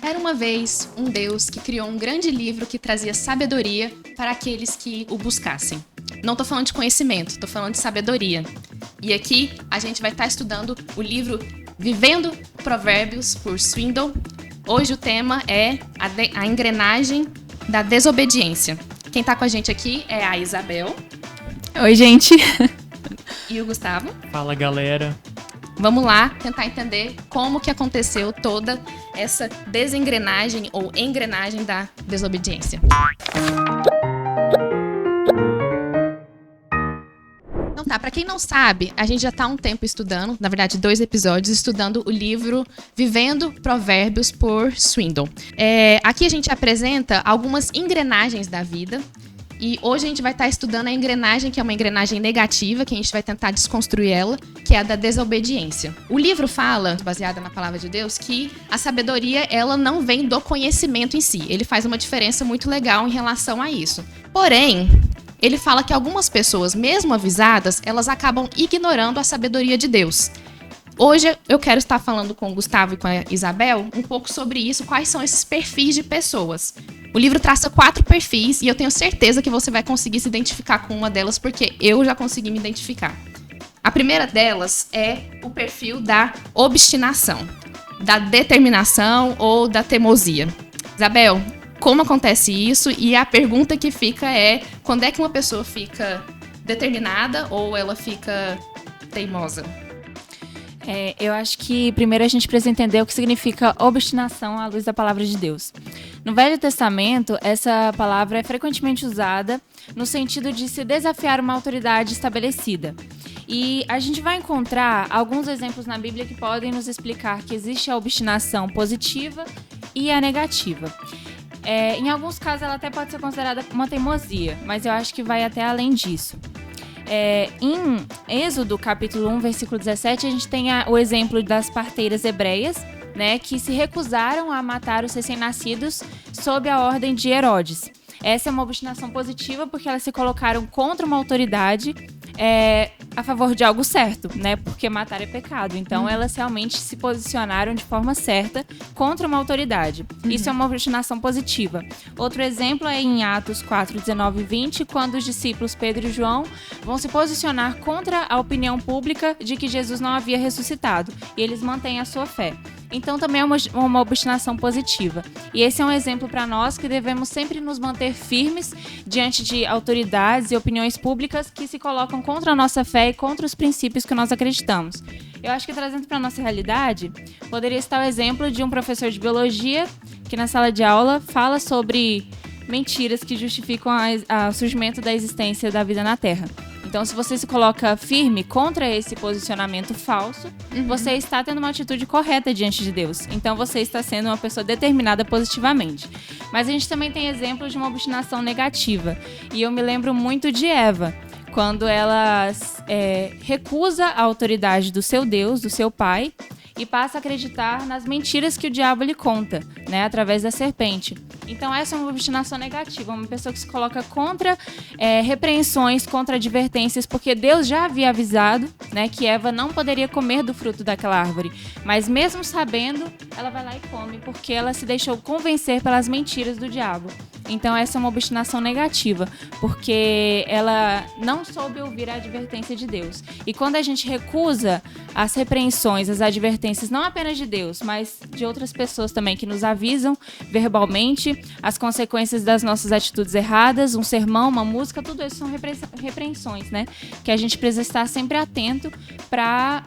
Era uma vez um Deus que criou um grande livro que trazia sabedoria para aqueles que o buscassem. Não tô falando de conhecimento, tô falando de sabedoria. E aqui a gente vai estar estudando o livro Vivendo Provérbios por Swindoll. Hoje o tema é a engrenagem da desobediência. Quem tá com a gente aqui é a Isabel. Oi, gente. E o Gustavo. Fala, galera. Vamos lá tentar entender como que aconteceu toda essa desengrenagem ou engrenagem da desobediência. Então tá, pra quem não sabe, a gente já tá há um tempo estudando, na verdade 2 episódios, estudando o livro Vivendo Provérbios por Swindoll. Aqui a gente apresenta algumas engrenagens da vida. E hoje a gente vai estar estudando a engrenagem, que é uma engrenagem negativa, que a gente vai tentar desconstruir ela, que é a da desobediência. O livro fala, baseada na palavra de Deus, que a sabedoria, ela não vem do conhecimento em si. Ele faz uma diferença muito legal em relação a isso. Porém, ele fala que algumas pessoas, mesmo avisadas, elas acabam ignorando a sabedoria de Deus. Hoje eu quero estar falando com o Gustavo e com a Isabel um pouco sobre isso, quais são esses perfis de pessoas. O livro traça 4 perfis e eu tenho certeza que você vai conseguir se identificar com uma delas, porque eu já consegui me identificar. A primeira delas é o perfil da obstinação, da determinação ou da teimosia. Isabel, como acontece isso? E a pergunta que fica é, quando é que uma pessoa fica determinada ou ela fica teimosa? Eu acho que primeiro a gente precisa entender o que significa obstinação à luz da palavra de Deus. No Velho Testamento, essa palavra é frequentemente usada no sentido de se desafiar uma autoridade estabelecida. E a gente vai encontrar alguns exemplos na Bíblia que podem nos explicar que existe a obstinação positiva e a negativa. Em alguns casos ela até pode ser considerada uma teimosia, mas eu acho que vai até além disso. Em Êxodo, capítulo 1, versículo 17, a gente tem o exemplo das parteiras hebreias, né, que se recusaram a matar os recém-nascidos sob a ordem de Herodes. Essa é uma obstinação positiva porque elas se colocaram contra uma autoridade a favor de algo certo, né? Porque matar é pecado. Então, elas realmente se posicionaram de forma certa contra uma autoridade. Isso é uma obstinação positiva. Outro exemplo é em Atos 4, 19 e 20, quando os discípulos Pedro e João vão se posicionar contra a opinião pública de que Jesus não havia ressuscitado. E eles mantêm a sua fé. Então, também é uma obstinação positiva. E esse é um exemplo para nós que devemos sempre nos manter firmes diante de autoridades e opiniões públicas que se colocam contra a nossa fé e contra os princípios que nós acreditamos. Eu acho que, trazendo para a nossa realidade, poderia estar o exemplo de um professor de biologia que na sala de aula fala sobre mentiras que justificam o surgimento da existência da vida na Terra. Então, se você se coloca firme contra esse posicionamento falso, você está tendo uma atitude correta diante de Deus. Então, você está sendo uma pessoa determinada positivamente. Mas a gente também tem exemplos de uma obstinação negativa. E eu me lembro muito de Eva, quando ela recusa a autoridade do seu Deus, do seu pai, e passa a acreditar nas mentiras que o diabo lhe conta, né, através da serpente. Então essa é uma obstinação negativa, uma pessoa que se coloca contra repreensões, contra advertências, porque Deus já havia avisado, né, que Eva não poderia comer do fruto daquela árvore, mas mesmo sabendo, ela vai lá e come, porque ela se deixou convencer pelas mentiras do diabo. Então essa é uma obstinação negativa, porque ela não soube ouvir a advertência de Deus. E quando a gente recusa as repreensões, as advertências, não apenas de Deus, mas de outras pessoas também que nos avisam verbalmente, as consequências das nossas atitudes erradas, um sermão, uma música, tudo isso são repreensões, né? Que a gente precisa estar sempre atento para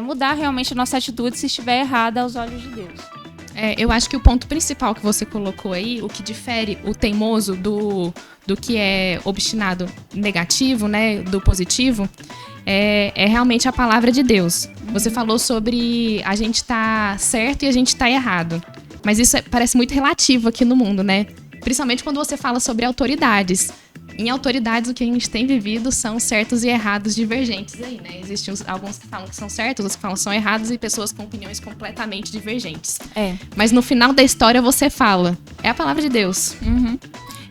mudar realmente a nossa atitude se estiver errada aos olhos de Deus. Eu acho que o ponto principal que você colocou aí, o que difere o teimoso do que é obstinado negativo, né, do positivo, é realmente a palavra de Deus. Você falou sobre a gente tá certo e a gente tá errado. Mas isso parece muito relativo aqui no mundo, né? Principalmente quando você fala sobre autoridades. Em autoridades, o que a gente tem vivido são certos e errados divergentes aí, né? Existem alguns que falam que são certos, outros que falam que são errados e pessoas com opiniões completamente divergentes. Mas no final da história você fala, é a palavra de Deus.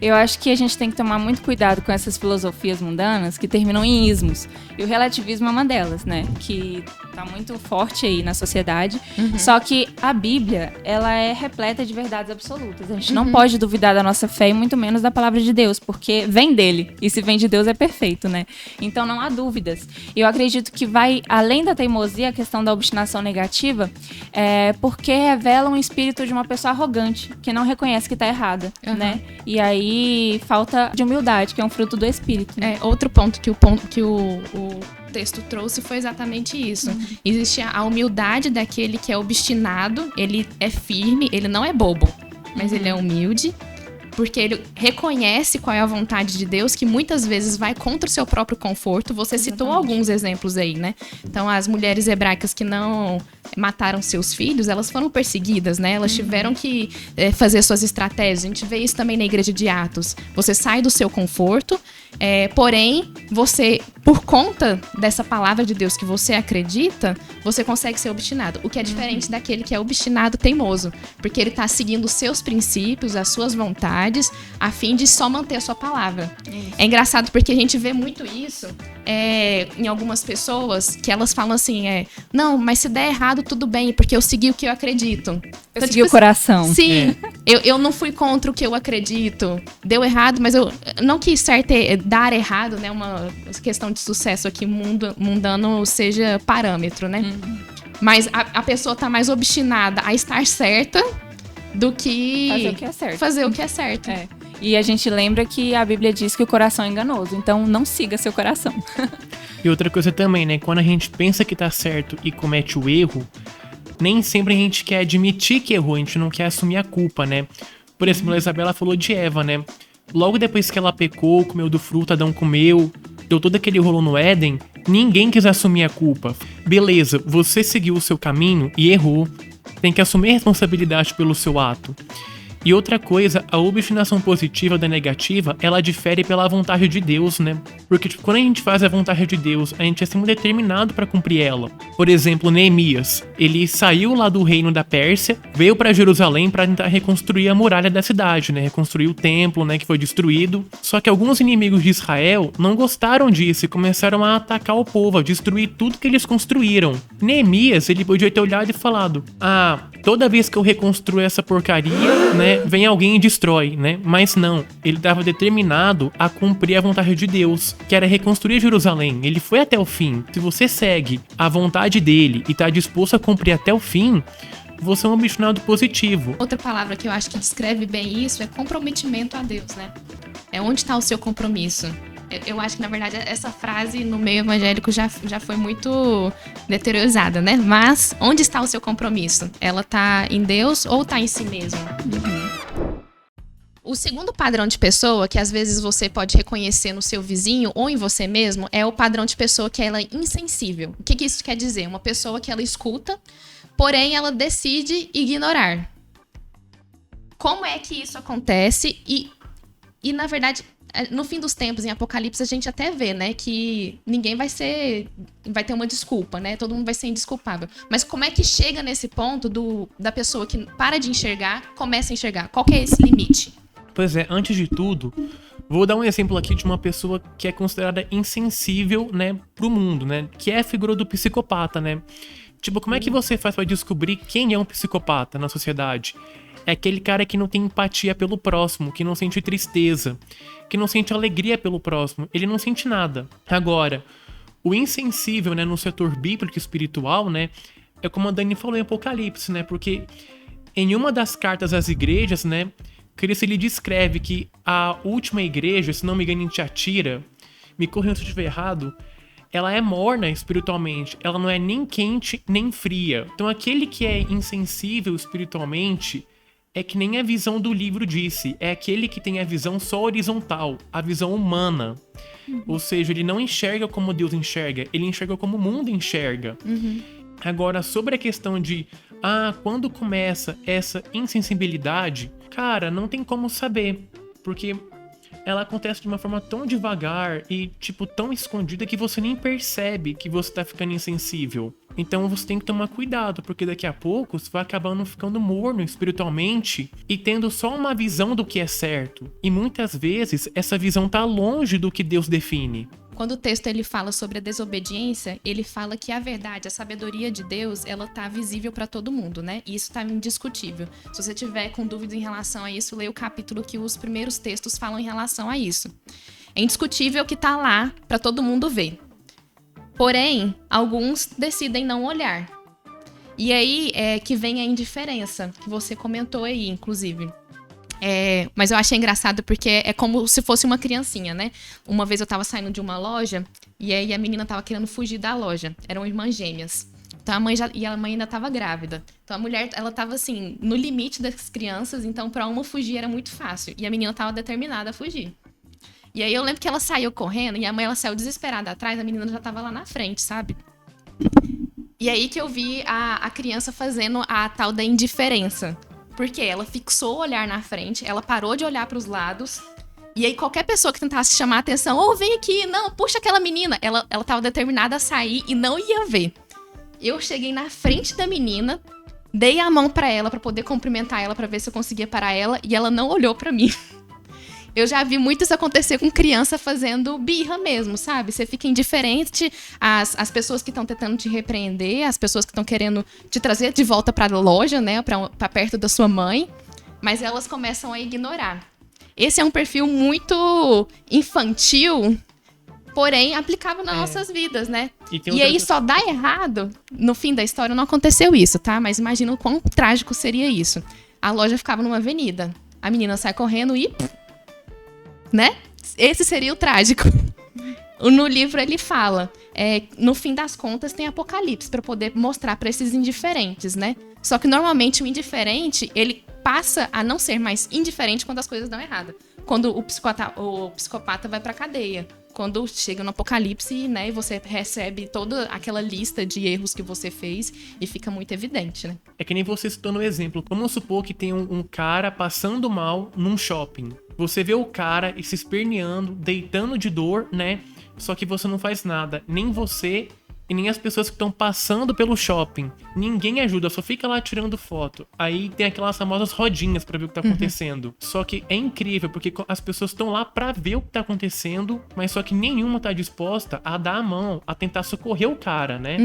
Eu acho que a gente tem que tomar muito cuidado com essas filosofias mundanas que terminam em ismos. E o relativismo é uma delas, né? Que tá muito forte aí na sociedade. Só que a Bíblia, ela é repleta de verdades absolutas. A gente não pode duvidar da nossa fé e muito menos da palavra de Deus, porque vem dele. E se vem de Deus é perfeito, né? Então não há dúvidas. E eu acredito que vai além da teimosia, a questão da obstinação negativa, porque revela um espírito de uma pessoa arrogante, que não reconhece que tá errada, né? E aí falta de humildade, que é um fruto do espírito. Né? Outro ponto que o texto trouxe foi exatamente isso. Existe a humildade daquele que é obstinado, ele é firme, ele não é bobo, mas ele é humilde, porque ele reconhece qual é a vontade de Deus, que muitas vezes vai contra o seu próprio conforto. Você citou alguns exemplos aí, né? Então, as mulheres hebraicas que não mataram seus filhos, elas foram perseguidas, né? Elas tiveram que fazer suas estratégias. A gente vê isso também na Igreja de Atos. Você sai do seu conforto, porém, você, por conta dessa palavra de Deus que você acredita, você consegue ser obstinado. O que é diferente daquele que é obstinado teimoso. Porque ele tá seguindo os seus princípios, as suas vontades, a fim de só manter a sua palavra. É engraçado porque a gente vê muito isso em algumas pessoas, que elas falam assim, não, mas se der errado, tudo bem, porque eu segui o que eu acredito. Eu segui o coração. Sim, eu não fui contra o que eu acredito. Deu errado, mas eu não quis dar errado, né? Uma questão de sucesso aqui mundano seja parâmetro, né? Mas a pessoa tá mais obstinada a estar certa do que fazer o que é certo. E a gente lembra que a Bíblia diz que o coração é enganoso, então não siga seu coração. E outra coisa também, né? Quando a gente pensa que tá certo e comete o erro, nem sempre a gente quer admitir que errou, a gente não quer assumir a culpa, né? Por exemplo, a Isabela falou de Eva, né? Logo depois que ela pecou, comeu do fruto, Adão comeu, deu todo aquele rolo no Éden, ninguém quis assumir a culpa. Beleza, você seguiu o seu caminho e errou, tem que assumir a responsabilidade pelo seu ato. E outra coisa, a obstinação positiva da negativa, ela difere pela vontade de Deus, né? Porque quando a gente faz a vontade de Deus, a gente é sempre determinado para cumprir ela. Por exemplo, Neemias, ele saiu lá do reino da Pérsia, veio para Jerusalém para tentar reconstruir a muralha da cidade, né? Reconstruir o templo, né, que foi destruído. Só que alguns inimigos de Israel não gostaram disso e começaram a atacar o povo, a destruir tudo que eles construíram. Neemias, ele podia ter olhado e falado: toda vez que eu reconstruo essa porcaria, né, vem alguém e destrói, né? Mas não, ele estava determinado a cumprir a vontade de Deus, que era reconstruir Jerusalém. Ele foi até o fim. Se você segue a vontade dele e está disposto a cumprir até o fim, você é um obstinado positivo. Outra palavra que eu acho que descreve bem isso é comprometimento a Deus, né? É onde está o seu compromisso. Eu acho que, na verdade, essa frase no meio evangélico já foi muito deteriorada, né? Mas onde está o seu compromisso? Ela tá em Deus ou tá em si mesmo? O segundo padrão de pessoa, que às vezes você pode reconhecer no seu vizinho ou em você mesmo, é o padrão de pessoa que ela é insensível. O que isso quer dizer? Uma pessoa que ela escuta, porém ela decide ignorar. Como é que isso acontece? E na verdade, no fim dos tempos, em Apocalipse, a gente até vê, né, que ninguém vai ter uma desculpa, né? Todo mundo vai ser indesculpável. Mas como é que chega nesse ponto da pessoa que para de enxergar, começa a enxergar? Qual que é esse limite? Pois é, antes de tudo, vou dar um exemplo aqui de uma pessoa que é considerada insensível, né, pro mundo, né? Que é a figura do psicopata, né? Tipo, como é que você faz pra descobrir quem é um psicopata na sociedade? É aquele cara que não tem empatia pelo próximo, que não sente tristeza, que não sente alegria pelo próximo, ele não sente nada. Agora, o insensível, né, no setor bíblico e espiritual, né, é como a Dani falou em Apocalipse, né, porque em uma das cartas às igrejas, né, Cristo ele descreve que a última igreja, se não me engano em Tiatira, me corrijam se eu estiver errado, ela é morna espiritualmente, ela não é nem quente nem fria. Então aquele que é insensível espiritualmente é que nem a visão do livro disse, é aquele que tem a visão só horizontal, a visão humana. Ou seja, ele não enxerga como Deus enxerga, ele enxerga como o mundo enxerga. Agora, sobre a questão de, quando começa essa insensibilidade, cara, não tem como saber, porque ela acontece de uma forma tão devagar e, tipo, tão escondida que você nem percebe que você tá ficando insensível. Então você tem que tomar cuidado, porque daqui a pouco você vai acabando ficando morno espiritualmente e tendo só uma visão do que é certo. E muitas vezes essa visão tá longe do que Deus define. Quando o texto ele fala sobre a desobediência, ele fala que a verdade, a sabedoria de Deus, ela tá visível para todo mundo, né? E isso tá indiscutível. Se você tiver com dúvidas em relação a isso, leia o capítulo que os primeiros textos falam em relação a isso. É indiscutível que tá lá para todo mundo ver. Porém, alguns decidem não olhar. E aí é que vem a indiferença, que você comentou aí, inclusive. Mas eu achei engraçado porque é como se fosse uma criancinha, né? Uma vez eu tava saindo de uma loja e aí a menina tava querendo fugir da loja. Eram irmãs gêmeas. Então a mãe ainda tava grávida. Então a mulher, ela tava assim, no limite das crianças, então pra uma fugir era muito fácil. E a menina tava determinada a fugir. E aí eu lembro que ela saiu correndo e a mãe, ela saiu desesperada atrás, a menina já tava lá na frente, sabe? E aí que eu vi a criança fazendo a tal da indiferença. Porque ela fixou o olhar na frente, ela parou de olhar pros lados. E aí qualquer pessoa que tentasse chamar a atenção, vem aqui, não, puxa aquela menina. Ela tava determinada a sair e não ia ver. Eu cheguei na frente da menina, dei a mão pra ela pra poder cumprimentar ela, pra ver se eu conseguia parar ela, e ela não olhou pra mim. Eu já vi muito isso acontecer com criança fazendo birra mesmo, sabe? Você fica indiferente às pessoas que estão tentando te repreender, às pessoas que estão querendo te trazer de volta pra loja, né? Pra perto da sua mãe. Mas elas começam a ignorar. Esse é um perfil muito infantil, porém aplicável nas nossas vidas, né? E aí só dá errado. No fim da história não aconteceu isso, tá? Mas imagina o quão trágico seria isso. A loja ficava numa avenida. A menina sai correndo e... né? Esse seria o trágico. No livro ele fala, no fim das contas tem apocalipse para poder mostrar para esses indiferentes, né? Só que normalmente o indiferente, ele passa a não ser mais indiferente quando as coisas dão errado. Quando o psicopata vai pra cadeia. Quando chega no apocalipse, né, e você recebe toda aquela lista de erros que você fez e fica muito evidente, né? É que nem você citou no exemplo. Vamos supor que tem um cara passando mal num shopping. Você vê o cara se esperneando, deitando de dor, né? Só que você não faz nada. Nem você e nem as pessoas que estão passando pelo shopping. Ninguém ajuda, só fica lá tirando foto. Aí tem aquelas famosas rodinhas pra ver o que tá acontecendo. Só que é incrível, porque as pessoas estão lá pra ver o que tá acontecendo, mas só que nenhuma tá disposta a dar a mão, a tentar socorrer o cara, né?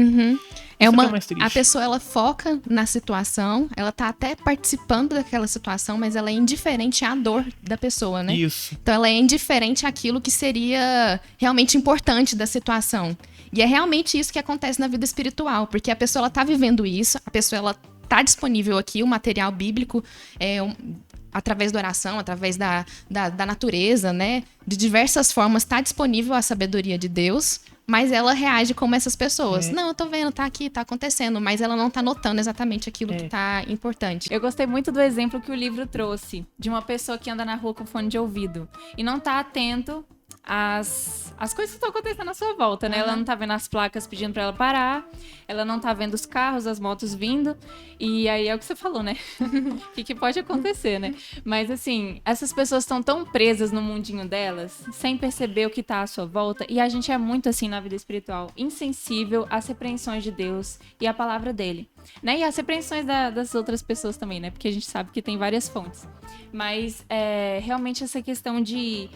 É mais triste. A pessoa, ela foca na situação, ela tá até participando daquela situação, mas ela é indiferente à dor da pessoa, né? Isso. Então ela é indiferente àquilo que seria realmente importante da situação. E é realmente isso que acontece na vida espiritual, porque a pessoa, ela tá vivendo isso, a pessoa, ela tá disponível aqui, o material bíblico, através da oração, através da natureza, né? De diversas formas, tá disponível a sabedoria de Deus, mas ela reage como essas pessoas. Não, eu tô vendo, tá aqui, tá acontecendo, mas ela não tá notando exatamente aquilo que tá importante. Eu gostei muito do exemplo que o livro trouxe, de uma pessoa que anda na rua com fone de ouvido e não tá atento as coisas que estão acontecendo à sua volta, né? Ela não tá vendo as placas pedindo pra ela parar, ela não tá vendo os carros, as motos vindo, e aí é o que você falou, né? O que pode acontecer, né? Mas assim, essas pessoas estão tão presas no mundinho delas, sem perceber o que tá à sua volta, e a gente é muito assim na vida espiritual, insensível às repreensões de Deus e à palavra dele, né? E às repreensões das outras pessoas também, né? Porque a gente sabe que tem várias fontes. Mas realmente essa questão de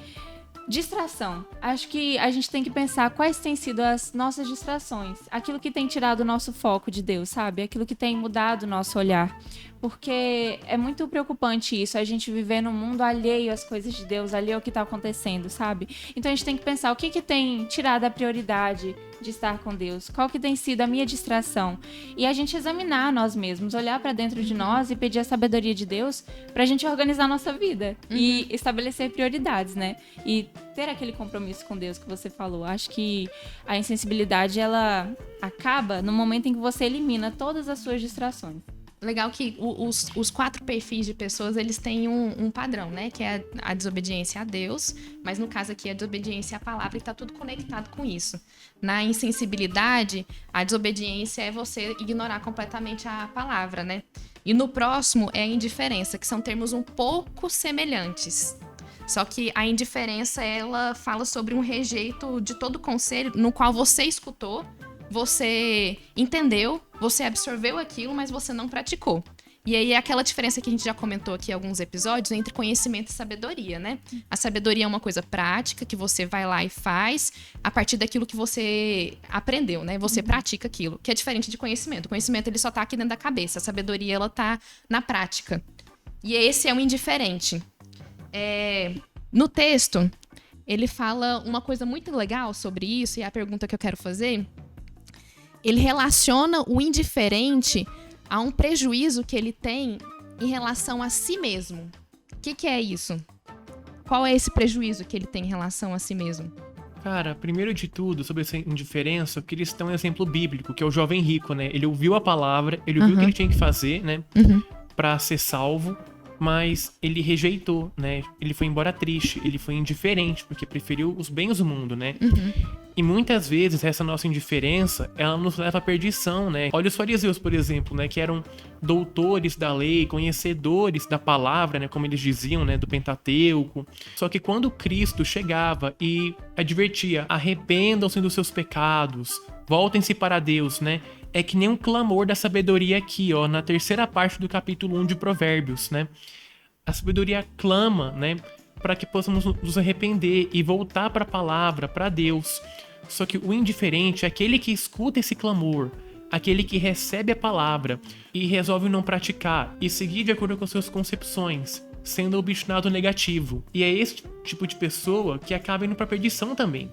distração. Acho que a gente tem que pensar quais têm sido as nossas distrações. Aquilo que tem tirado o nosso foco de Deus, sabe? Aquilo que tem mudado o nosso olhar. Porque é muito preocupante isso, a gente viver num mundo alheio às coisas de Deus, alheio ao que tá acontecendo, sabe? Então a gente tem que pensar o que tem tirado a prioridade de estar com Deus, qual que tem sido a minha distração. E a gente examinar nós mesmos, olhar pra dentro de nós e pedir a sabedoria de Deus pra gente organizar a nossa vida e estabelecer prioridades, né? E ter aquele compromisso com Deus que você falou. Acho que a insensibilidade, ela acaba no momento em que você elimina todas as suas distrações. Legal que os 4 perfis de pessoas, eles têm um padrão, né? Que é a desobediência a Deus, mas no caso aqui é a desobediência à palavra e tá tudo conectado com isso. Na insensibilidade, a desobediência é você ignorar completamente a palavra, né? E no próximo é a indiferença, que são termos um pouco semelhantes. Só que a indiferença, ela fala sobre um rejeito de todo o conselho no qual você escutou, você entendeu, você absorveu aquilo, mas você não praticou. E aí é aquela diferença que a gente já comentou aqui em alguns episódios entre conhecimento e sabedoria, né? A sabedoria é uma coisa prática que você vai lá e faz a partir daquilo que você aprendeu, né? Você pratica aquilo, que é diferente de conhecimento. O conhecimento, ele só tá aqui dentro da cabeça. A sabedoria, ela tá na prática. E esse é o indiferente. No texto, ele fala uma coisa muito legal sobre isso, e é a pergunta que eu quero fazer. Ele relaciona o indiferente a um prejuízo que ele tem em relação a si mesmo. O que é isso? Qual é esse prejuízo que ele tem em relação a si mesmo? Cara, primeiro de tudo, sobre essa indiferença, eu queria citar um exemplo bíblico, que é o jovem rico, né? Ele ouviu a palavra, ele ouviu o que ele tinha que fazer, né? Pra ser salvo, mas ele rejeitou, né? Ele foi embora triste, ele foi indiferente, porque preferiu os bens do mundo, né? E muitas vezes essa nossa indiferença, ela nos leva à perdição, né? Olha os fariseus, por exemplo, né? Que eram doutores da lei, conhecedores da palavra, né? Como eles diziam, né? Do Pentateuco. Só que quando Cristo chegava e advertia, arrependam-se dos seus pecados, voltem-se para Deus, né? É que nem um clamor da sabedoria aqui, ó, na terceira parte do capítulo 1 de Provérbios, né? A sabedoria clama, né? Para que possamos nos arrepender e voltar para a palavra, para Deus. Só que o indiferente é aquele que escuta esse clamor, aquele que recebe a palavra e resolve não praticar e seguir de acordo com suas concepções, sendo obstinado negativo. E é esse tipo de pessoa que acaba indo pra perdição também.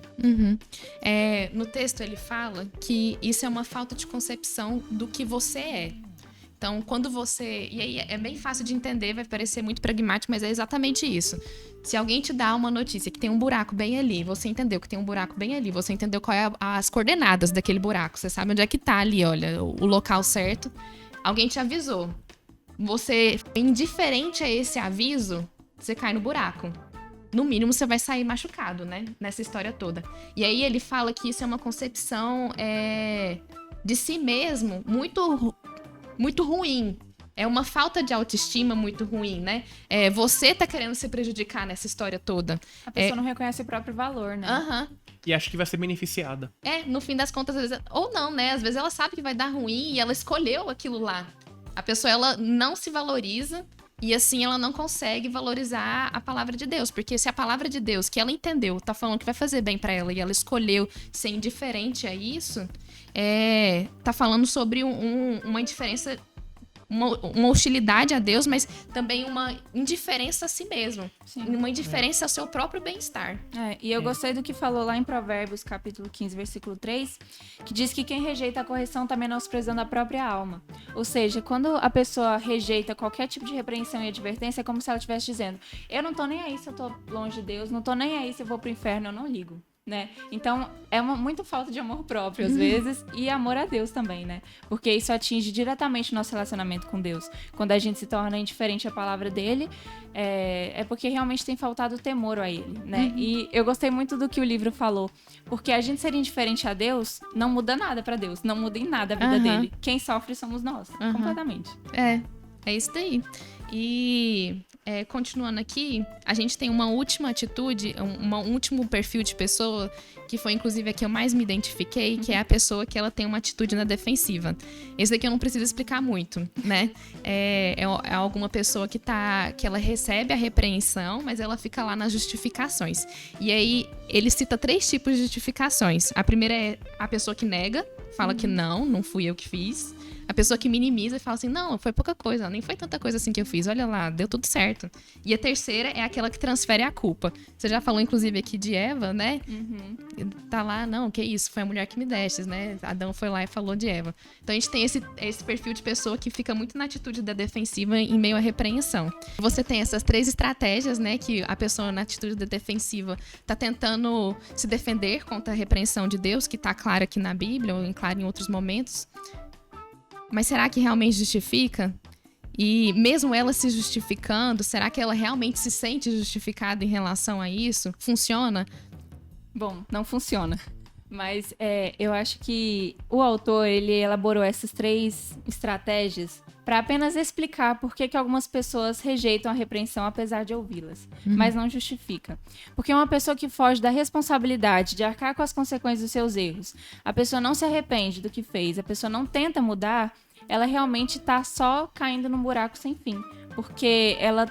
No texto ele fala que isso é uma falta de concepção do que você é. Então, quando você... E aí é bem fácil de entender, vai parecer muito pragmático, mas é exatamente isso. Se alguém te dá uma notícia que tem um buraco bem ali, você entendeu que tem um buraco bem ali, você entendeu qual é as coordenadas daquele buraco, você sabe onde é que tá ali, olha, o local certo, alguém te avisou. Você, indiferente a esse aviso, você cai no buraco. No mínimo, você vai sair machucado, né? Nessa história toda. E aí ele fala que isso é uma concepção de si mesmo muito ruim. É uma falta de autoestima muito ruim, né? Você tá querendo se prejudicar nessa história toda. A pessoa não reconhece o próprio valor, né? E acha que vai ser beneficiada. No fim das contas, às vezes... Ou não, né? Às vezes ela sabe que vai dar ruim e ela escolheu aquilo lá. A pessoa, ela não se valoriza e assim ela não consegue valorizar a palavra de Deus. Porque se a palavra de Deus, que ela entendeu, tá falando que vai fazer bem pra ela e ela escolheu ser indiferente a isso, tá falando sobre uma indiferença, uma hostilidade a Deus, mas também uma indiferença a si mesmo. Sim. Uma indiferença ao seu próprio bem-estar. E eu gostei do que falou lá em Provérbios, capítulo 15, versículo 3, que diz que quem rejeita a correção tá menosprezando a própria alma. Ou seja, quando a pessoa rejeita qualquer tipo de repreensão e advertência, é como se ela estivesse dizendo: eu não tô nem aí se eu tô longe de Deus, não tô nem aí se eu vou pro inferno, eu não ligo. Né? Então, é muita falta de amor próprio, às vezes, e amor a Deus também, né? Porque isso atinge diretamente o nosso relacionamento com Deus. Quando a gente se torna indiferente à palavra dele, é porque realmente tem faltado temor a ele, né? E eu gostei muito do que o livro falou, porque a gente ser indiferente a Deus não muda nada pra Deus, não muda em nada a vida dele. Quem sofre somos nós, completamente. É isso daí. E continuando aqui, a gente tem uma última atitude, um último perfil de pessoa, que foi inclusive a que eu mais me identifiquei, que é a pessoa que ela tem uma atitude na defensiva. Esse daqui eu não preciso explicar muito, né? É alguma pessoa que ela recebe a repreensão, mas ela fica lá nas justificações. E aí, ele cita 3 tipos de justificações. A primeira é a pessoa que nega, fala que não fui eu que fiz. A pessoa que minimiza e fala assim, não, foi pouca coisa, nem foi tanta coisa assim que eu fiz, olha lá, deu tudo certo. E a terceira é aquela que transfere a culpa. Você já falou, inclusive, aqui de Eva, né? Tá lá, não, que isso, foi a mulher que me destes, né? Adão foi lá e falou de Eva. Então a gente tem esse perfil de pessoa que fica muito na atitude da defensiva em meio à repreensão. Você tem essas 3 estratégias, né? Que a pessoa na atitude da defensiva tá tentando se defender contra a repreensão de Deus, que tá clara aqui na Bíblia, ou clara em outros momentos. Mas será que realmente justifica? E mesmo ela se justificando, será que ela realmente se sente justificada em relação a isso? Funciona? Bom, não funciona. Mas eu acho que o autor, ele elaborou essas 3 estratégias para apenas explicar por que algumas pessoas rejeitam a repreensão apesar de ouvi-las, mas não justifica. Porque uma pessoa que foge da responsabilidade de arcar com as consequências dos seus erros, a pessoa não se arrepende do que fez, a pessoa não tenta mudar, ela realmente tá só caindo num buraco sem fim. Porque ela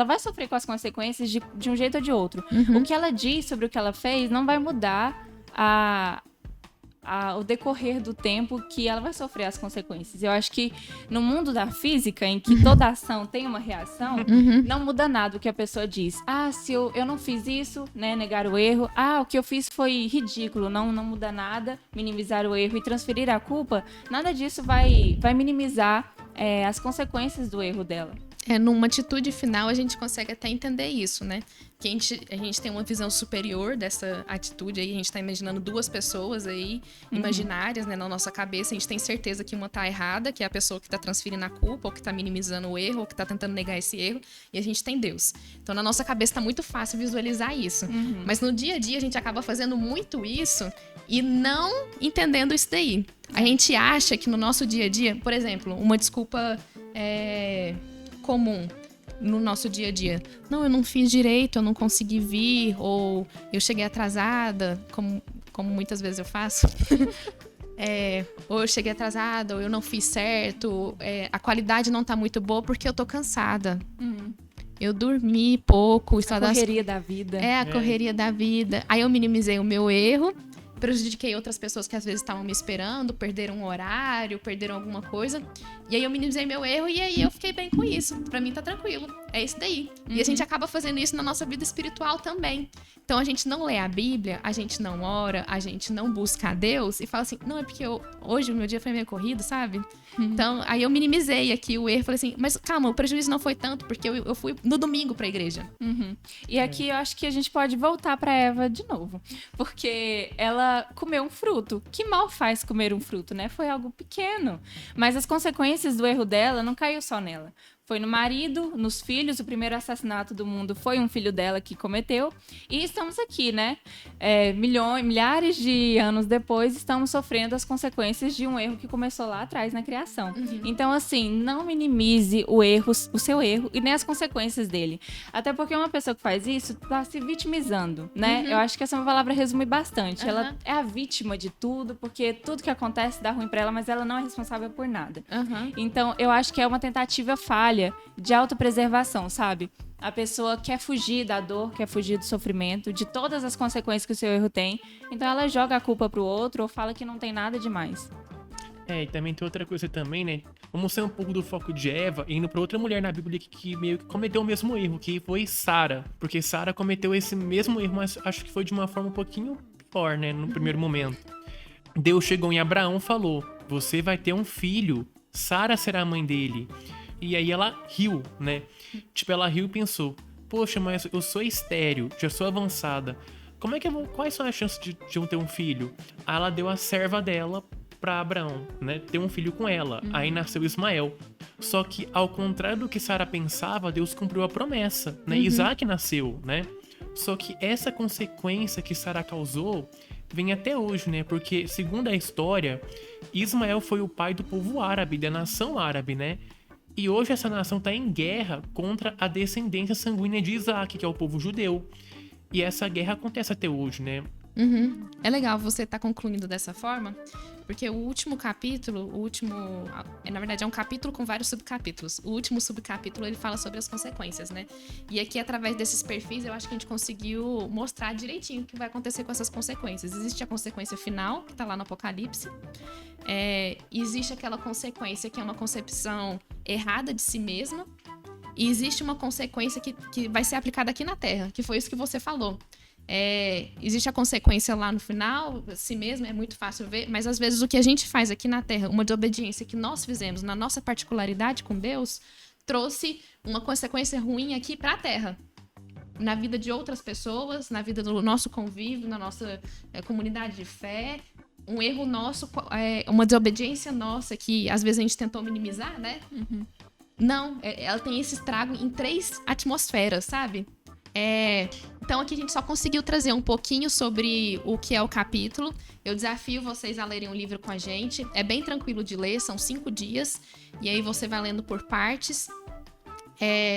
vai sofrer com as consequências de um jeito ou de outro. O que ela diz sobre o que ela fez não vai mudar o decorrer do tempo que ela vai sofrer as consequências. Eu acho que no mundo da física, em que toda ação tem uma reação, não muda nada o que a pessoa diz. Se eu não fiz isso, né, negar o erro. O que eu fiz foi ridículo, não muda nada, minimizar o erro e transferir a culpa, nada disso vai minimizar as consequências do erro dela. Numa atitude final, a gente consegue até entender isso, né? Que a gente tem uma visão superior dessa atitude aí. A gente tá imaginando duas pessoas aí, imaginárias, né, na nossa cabeça. A gente tem certeza que uma tá errada, que é a pessoa que tá transferindo a culpa, ou que tá minimizando o erro, ou que tá tentando negar esse erro. E a gente tem Deus. Então, na nossa cabeça tá muito fácil visualizar isso. Mas no dia a dia, a gente acaba fazendo muito isso e não entendendo isso daí. A gente acha que no nosso dia a dia, por exemplo, uma desculpa comum no nosso dia a dia. Não, eu não fiz direito, eu não consegui vir, ou eu cheguei atrasada, como muitas vezes eu faço. Ou eu cheguei atrasada, ou eu não fiz certo, a qualidade não tá muito boa porque eu tô cansada. Eu dormi pouco. A correria da vida. A correria da vida. Aí eu minimizei o meu erro, prejudiquei outras pessoas que às vezes estavam me esperando, perderam um horário, perderam alguma coisa. E aí eu minimizei meu erro e aí eu fiquei bem com isso. Pra mim tá tranquilo. É isso daí. E a gente acaba fazendo isso na nossa vida espiritual também. Então a gente não lê a Bíblia, a gente não ora, a gente não busca a Deus e fala assim, não, é porque hoje o meu dia foi meio corrido, sabe? Então, aí eu minimizei aqui o erro, falei assim, mas calma, o prejuízo não foi tanto, porque eu fui no domingo pra igreja. E aqui eu acho que a gente pode voltar pra Eva de novo, porque ela comeu um fruto. Que mal faz comer um fruto, né? Foi algo pequeno, mas as consequências do erro dela não caiu só nela. Foi no marido, nos filhos. O primeiro assassinato do mundo foi um filho dela que cometeu. E estamos aqui, né? Milhares de anos depois, estamos sofrendo as consequências de um erro que começou lá atrás na criação. Então, assim, não minimize o seu erro e nem as consequências dele. Até porque uma pessoa que faz isso tá se vitimizando, né? Eu acho que essa é uma palavra que resume bastante. Ela é a vítima de tudo, porque tudo que acontece dá ruim pra ela, mas ela não é responsável por nada. Então, eu acho que é uma tentativa falha de autopreservação, sabe? A pessoa quer fugir da dor, quer fugir do sofrimento, de todas as consequências que o seu erro tem. Então ela joga a culpa pro outro ou fala que não tem nada demais. E também tem outra coisa também, né? Vamos sair um pouco do foco de Eva e indo pra outra mulher na Bíblia que meio que cometeu o mesmo erro, que foi Sara. Porque Sara cometeu esse mesmo erro, mas acho que foi de uma forma um pouquinho pior, né? No primeiro momento. Deus chegou em Abraão e falou, você vai ter um filho, Sara será a mãe dele. E aí ela riu, né? Tipo, ela riu e pensou, poxa, mas eu sou estéril, já sou avançada. Quais são as chances de eu ter um filho? Aí ela deu a serva dela pra Abraão, né? Ter um filho com ela. Aí nasceu Ismael. Só que, ao contrário do que Sara pensava, Deus cumpriu a promessa, né? Isaac nasceu, né? Só que essa consequência que Sara causou vem até hoje, né? Porque, segundo a história, Ismael foi o pai do povo árabe, da nação árabe, né? E hoje essa nação está em guerra contra a descendência sanguínea de Isaac, que é o povo judeu. E essa guerra acontece até hoje, né? É legal você estar concluindo dessa forma, porque o último capítulo, na verdade é um capítulo com vários subcapítulos. O último subcapítulo, ele fala sobre as consequências, né? E aqui, através desses perfis, eu acho que a gente conseguiu mostrar direitinho o que vai acontecer com essas consequências. Existe a consequência final, que tá lá no Apocalipse. Existe aquela consequência que é uma concepção errada de si mesma. E existe uma consequência que vai ser aplicada aqui na Terra, que foi isso que você falou. Existe a consequência lá no final, si mesmo, é muito fácil ver, mas às vezes o que a gente faz aqui na Terra, uma desobediência que nós fizemos na nossa particularidade com Deus, trouxe uma consequência ruim aqui para a Terra. Na vida de outras pessoas, na vida do nosso convívio, na nossa comunidade de fé. Um erro nosso, uma desobediência nossa que às vezes a gente tentou minimizar, né? Não, ela tem esse estrago em 3 atmosferas, sabe? Então aqui a gente só conseguiu trazer um pouquinho sobre o que é o capítulo. Eu desafio vocês a lerem o livro com a gente. É bem tranquilo de ler, são 5 dias. E aí você vai lendo por partes.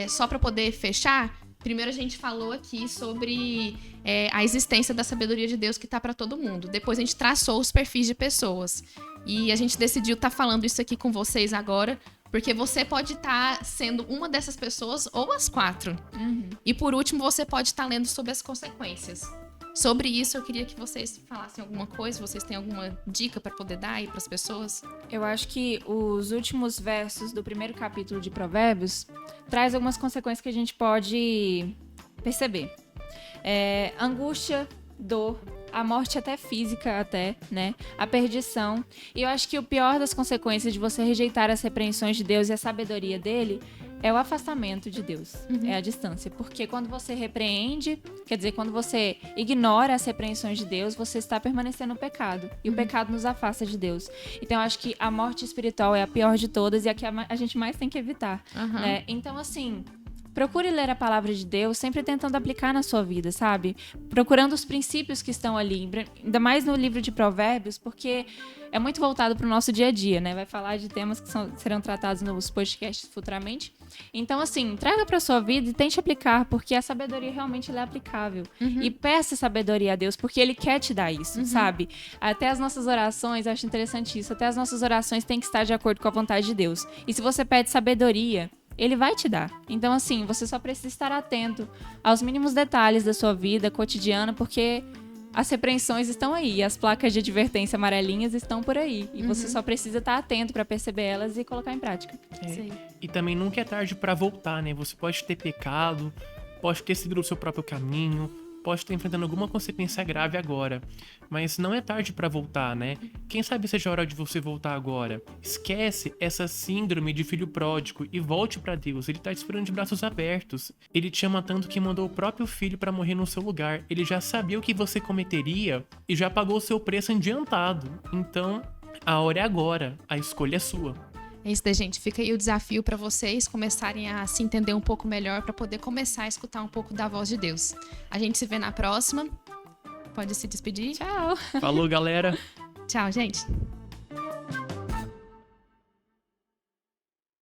Só para poder fechar, primeiro a gente falou aqui sobre a existência da sabedoria de Deus que está para todo mundo. Depois a gente traçou os perfis de pessoas. E a gente decidiu estar falando isso aqui com vocês agora, porque você pode estar sendo uma dessas pessoas ou as 4. E por último, você pode estar lendo sobre as consequências. Sobre isso, eu queria que vocês falassem alguma coisa. Vocês têm alguma dica para poder dar aí para as pessoas? Eu acho que os últimos versos do primeiro capítulo de Provérbios traz algumas consequências que a gente pode perceber. Angústia, dor, a morte até física, né? A perdição. E eu acho que o pior das consequências de você rejeitar as repreensões de Deus e a sabedoria dele é o afastamento de Deus, é a distância. Porque quando você repreende, quer dizer, quando você ignora as repreensões de Deus, você está permanecendo no pecado. E o pecado nos afasta de Deus. Então eu acho que a morte espiritual é a pior de todas e a que a gente mais tem que evitar. Né? Então, assim, procure ler a palavra de Deus, sempre tentando aplicar na sua vida, sabe? Procurando os princípios que estão ali, ainda mais no livro de Provérbios, porque é muito voltado para o nosso dia a dia, né? Vai falar de temas que serão tratados nos podcasts futuramente. Então, assim, traga para sua vida e tente aplicar, porque a sabedoria realmente ela é aplicável. E peça sabedoria a Deus, porque Ele quer te dar isso, sabe? Até as nossas orações, eu acho interessante isso, até as nossas orações têm que estar de acordo com a vontade de Deus. E se você pede sabedoria, Ele vai te dar. Então, assim, você só precisa estar atento aos mínimos detalhes da sua vida cotidiana, porque as repreensões estão aí, as placas de advertência amarelinhas estão por aí. E você só precisa estar atento para perceber elas e colocar em prática. E também nunca é tarde pra voltar, né? Você pode ter pecado, pode ter seguido o seu próprio caminho, pode estar enfrentando alguma consequência grave agora, mas não é tarde pra voltar, né? Quem sabe seja a hora de você voltar agora. Esquece essa síndrome de filho pródigo e volte pra Deus. Ele tá te esperando de braços abertos. Ele te ama tanto que mandou o próprio filho pra morrer no seu lugar. Ele já sabia o que você cometeria e já pagou o seu preço adiantado. Então, a hora é agora. A escolha é sua. É isso daí, gente. Fica aí o desafio para vocês começarem a se entender um pouco melhor para poder começar a escutar um pouco da voz de Deus. A gente se vê na próxima. Pode se despedir. Tchau! Falou, galera! Tchau, gente!